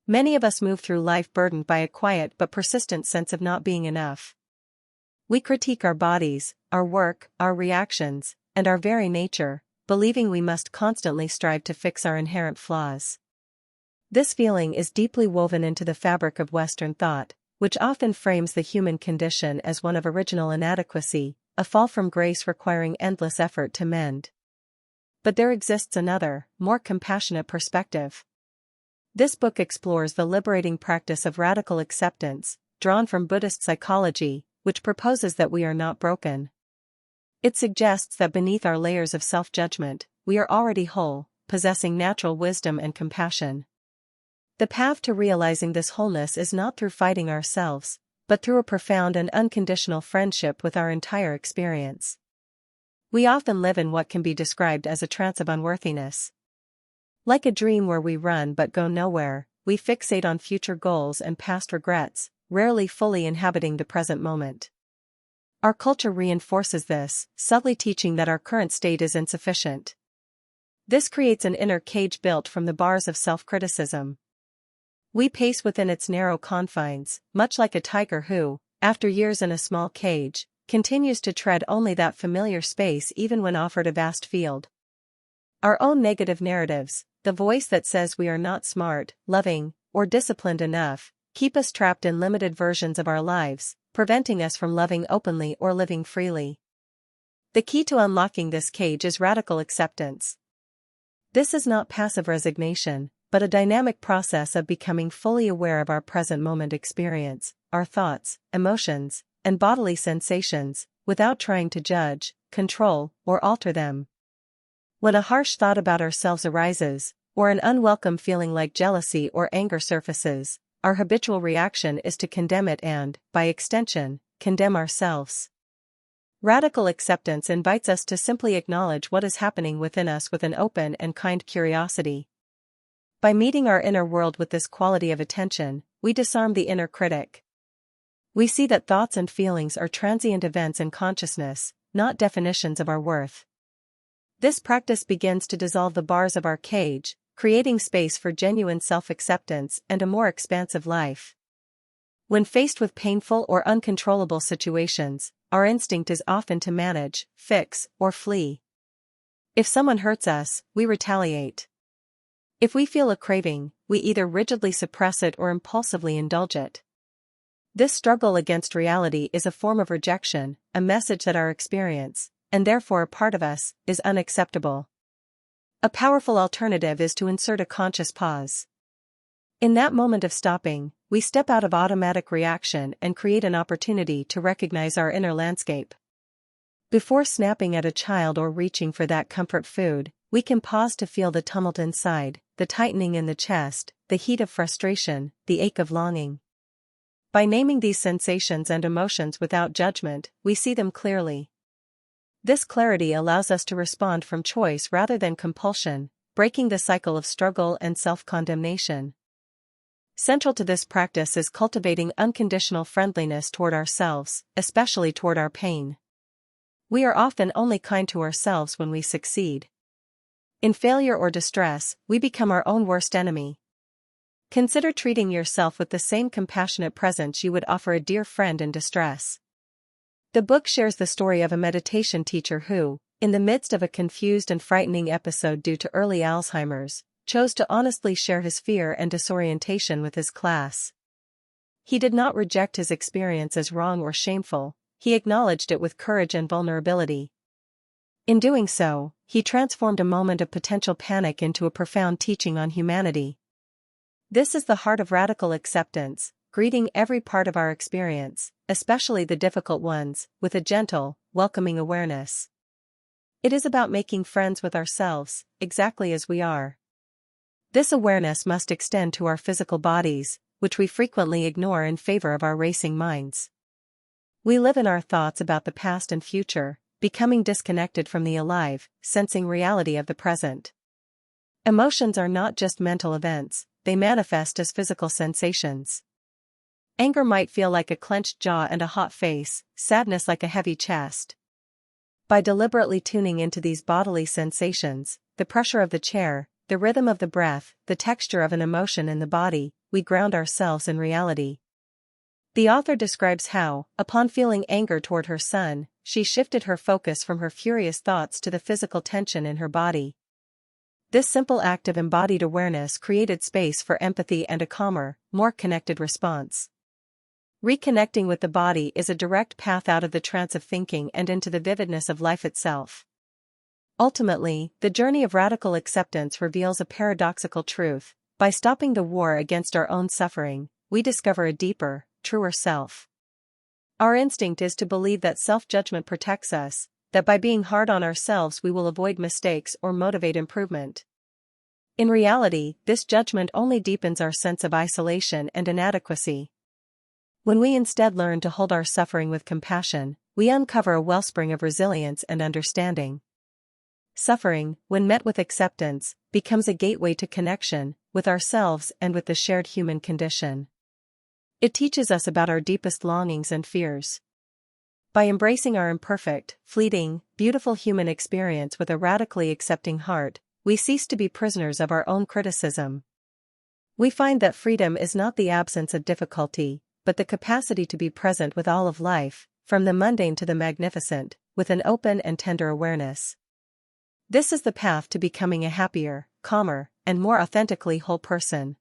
Many of us move through life burdened by a quiet but persistent sense of not being enough. We critique our bodies, our work, our reactions, and our very nature, believing we must constantly strive to fix our inherent flaws. This feeling is deeply woven into the fabric of Western thought, which often frames the human condition as one of original inadequacy, a fall from grace requiring endless effort to mend. But there exists another, more compassionate perspective. This book explores the liberating practice of radical acceptance, drawn from Buddhist psychology, which proposes that we are not broken. It suggests that beneath our layers of self-judgment, we are already whole, possessing natural wisdom and compassion. The path to realizing this wholeness is not through fighting ourselves, but through a profound and unconditional friendship with our entire experience. We often live in what can be described as a trance of unworthiness. Like a dream where we run but go nowhere, we fixate on future goals and past regrets, rarely fully inhabiting the present moment. Our culture reinforces this, subtly teaching that our current state is insufficient. This creates an inner cage built from the bars of self-criticism. We pace within its narrow confines, much like a tiger who, after years in a small cage, continues to tread only that familiar space even when offered a vast field. Our own negative narratives, the voice that says we are not smart, loving, or disciplined enough, keep us trapped in limited versions of our lives, preventing us from loving openly or living freely. The key to unlocking this cage is radical acceptance. This is not passive resignation, but a dynamic process of becoming fully aware of our present moment experience, our thoughts, emotions, and bodily sensations, without trying to judge, control, or alter them. When a harsh thought about ourselves arises, or an unwelcome feeling like jealousy or anger surfaces, our habitual reaction is to condemn it and, by extension, condemn ourselves. Radical acceptance invites us to simply acknowledge what is happening within us with an open and kind curiosity. By meeting our inner world with this quality of attention, we disarm the inner critic. We see that thoughts and feelings are transient events in consciousness, not definitions of our worth. This practice begins to dissolve the bars of our cage, creating space for genuine self-acceptance and a more expansive life. When faced with painful or uncontrollable situations, our instinct is often to manage, fix, or flee. If someone hurts us, we retaliate. If we feel a craving, we either rigidly suppress it or impulsively indulge it. This struggle against reality is a form of rejection, a message that our experience, and therefore a part of us, is unacceptable. A powerful alternative is to insert a conscious pause. In that moment of stopping, we step out of automatic reaction and create an opportunity to recognize our inner landscape. Before snapping at a child or reaching for that comfort food, we can pause to feel the tumult inside, the tightening in the chest, the heat of frustration, the ache of longing. By naming these sensations and emotions without judgment, we see them clearly. This clarity allows us to respond from choice rather than compulsion, breaking the cycle of struggle and self-condemnation. Central to this practice is cultivating unconditional friendliness toward ourselves, especially toward our pain. We are often only kind to ourselves when we succeed. In failure or distress, we become our own worst enemy. Consider treating yourself with the same compassionate presence you would offer a dear friend in distress. The book shares the story of a meditation teacher who, in the midst of a confused and frightening episode due to early Alzheimer's, chose to honestly share his fear and disorientation with his class. He did not reject his experience as wrong or shameful, he acknowledged it with courage and vulnerability. In doing so, he transformed a moment of potential panic into a profound teaching on humanity. This is the heart of radical acceptance, greeting every part of our experience, especially the difficult ones, with a gentle, welcoming awareness. It is about making friends with ourselves, exactly as we are. This awareness must extend to our physical bodies, which we frequently ignore in favor of our racing minds. We live in our thoughts about the past and future, becoming disconnected from the alive, sensing reality of the present. Emotions are not just mental events, they manifest as physical sensations. Anger might feel like a clenched jaw and a hot face, sadness like a heavy chest. By deliberately tuning into these bodily sensations, the pressure of the chair, the rhythm of the breath, the texture of an emotion in the body, we ground ourselves in reality. The author describes how, upon feeling anger toward her son, she shifted her focus from her furious thoughts to the physical tension in her body. This simple act of embodied awareness created space for empathy and a calmer, more connected response. Reconnecting with the body is a direct path out of the trance of thinking and into the vividness of life itself. Ultimately, the journey of radical acceptance reveals a paradoxical truth. By stopping the war against our own suffering, we discover a deeper, truer self. Our instinct is to believe that self-judgment protects us, that by being hard on ourselves we will avoid mistakes or motivate improvement. In reality, this judgment only deepens our sense of isolation and inadequacy. When we instead learn to hold our suffering with compassion, we uncover a wellspring of resilience and understanding. Suffering, when met with acceptance, becomes a gateway to connection with ourselves and with the shared human condition. It teaches us about our deepest longings and fears. By embracing our imperfect, fleeting, beautiful human experience with a radically accepting heart, we cease to be prisoners of our own criticism. We find that freedom is not the absence of difficulty, but the capacity to be present with all of life, from the mundane to the magnificent, with an open and tender awareness. This is the path to becoming a happier, calmer, and more authentically whole person.